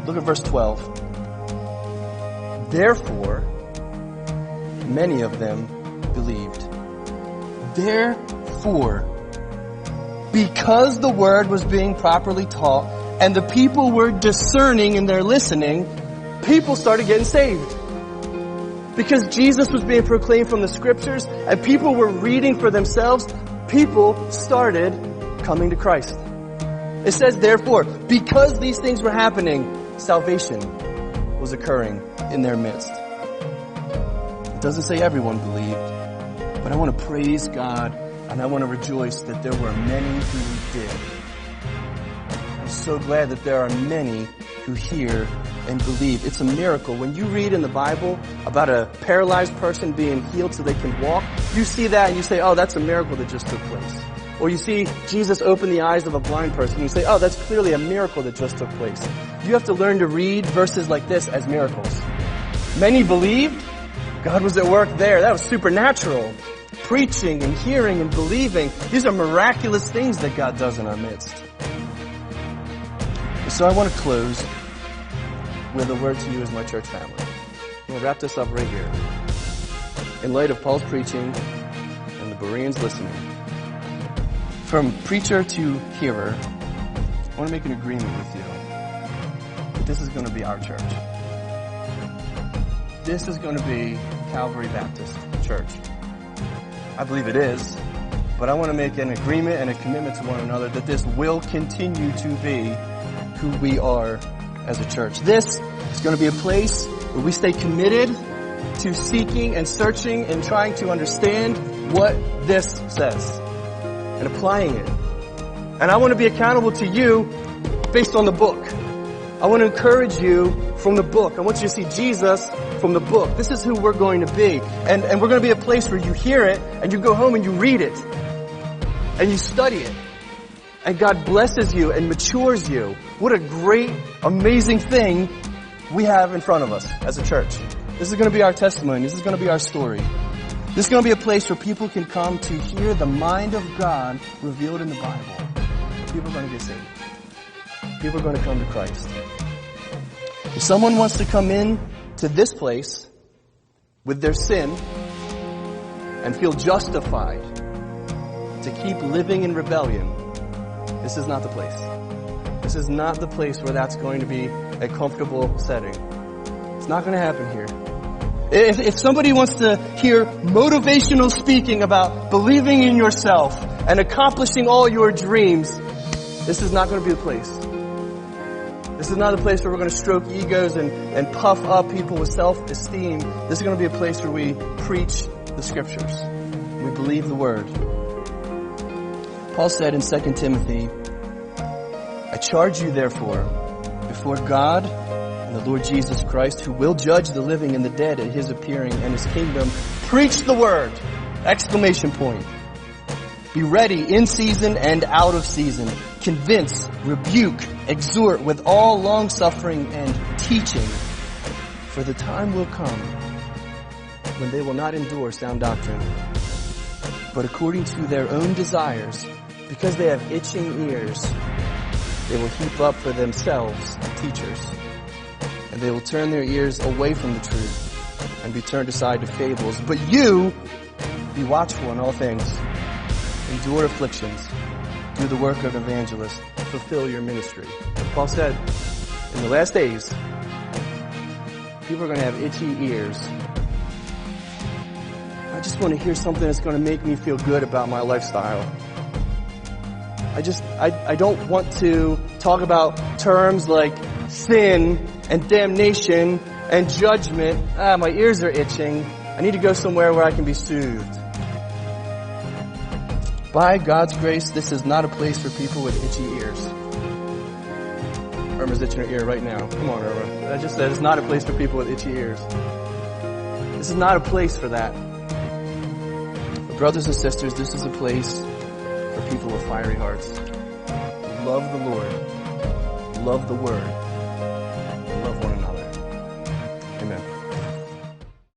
Look at verse 12. Therefore, many of them believed. Therefore, because the word was being properly taught and the people were discerning in their listening, people started getting saved. Because Jesus was being proclaimed from the scriptures and people were reading for themselves, people started coming to Christ. It says, therefore, because these things were happening, salvation was occurring in their midst. It doesn't say everyone believed, but I want to praise God and I want to rejoice that there were many who did. I'm so glad that there are many who hear and believe. It's a miracle. When you read in the Bible about a paralyzed person being healed so they can walk, you see that and you say, oh, that's a miracle that just took place. Or you see Jesus open the eyes of a blind person and you say, oh, that's clearly a miracle that just took place. You have to learn to read verses like this as miracles. Many believed. God was at work there. That was supernatural. Preaching and hearing and believing. These are miraculous things that God does in our midst. So I want to close with a word to you as my church family. I'm going to wrap this up right here. In light of Paul's preaching and the Bereans listening, from preacher to hearer, I want to make an agreement with you that this is going to be our church. This is going to be Calvary Baptist Church. I believe it is, but I want to make an agreement and a commitment to one another that this will continue to be who we are as a church. This is going to be a place where we stay committed to seeking and searching and trying to understand what this says and applying it. And I want to be accountable to you based on the book. I want to encourage you from the book. I want you to see Jesus from the book. This is who we're going to be. And we're going to be a place where you hear it and you go home and you read it and you study it. And God blesses you and matures you. What a great, amazing thing we have in front of us as a church. This is going to be our testimony. This is going to be our story. This is going to be a place where people can come to hear the mind of God revealed in the Bible. People are going to get saved. People are going to come to Christ. If someone wants to come in to this place with their sin and feel justified to keep living in rebellion, this is not the place. This is not the place where that's going to be a comfortable setting. It's not going to happen here. If somebody wants to hear motivational speaking about believing in yourself and accomplishing all your dreams, this is not going to be the place. This is not a place where we're going to stroke egos and puff up people with self-esteem. This is going to be a place where we preach the scriptures. We believe the word. Paul said in 2 Timothy, I charge you therefore before God and the Lord Jesus Christ, who will judge the living and the dead at his appearing and his kingdom, preach the word! Exclamation point. Be ready in season and out of season. Convince, rebuke, exhort with all long-suffering and teaching. For the time will come when they will not endure sound doctrine, but according to their own desires, because they have itching ears, they will heap up for themselves teachers. And they will turn their ears away from the truth and be turned aside to fables. But you, be watchful in all things. Endure afflictions. Do the work of an evangelist. Fulfill your ministry. Paul said, in the last days, people are going to have itchy ears. I just want to hear something that's going to make me feel good about my lifestyle. I don't want to talk about terms like sin and damnation and judgment. My ears are itching. I need to go somewhere where I can be soothed. By God's grace, this is not a place for people with itchy ears. Irma's itching her ear right now. Come on, Irma. I just said it's not a place for people with itchy ears. This is not a place for that. But brothers and sisters, this is a place for people with fiery hearts. Love the Lord. Love the Word.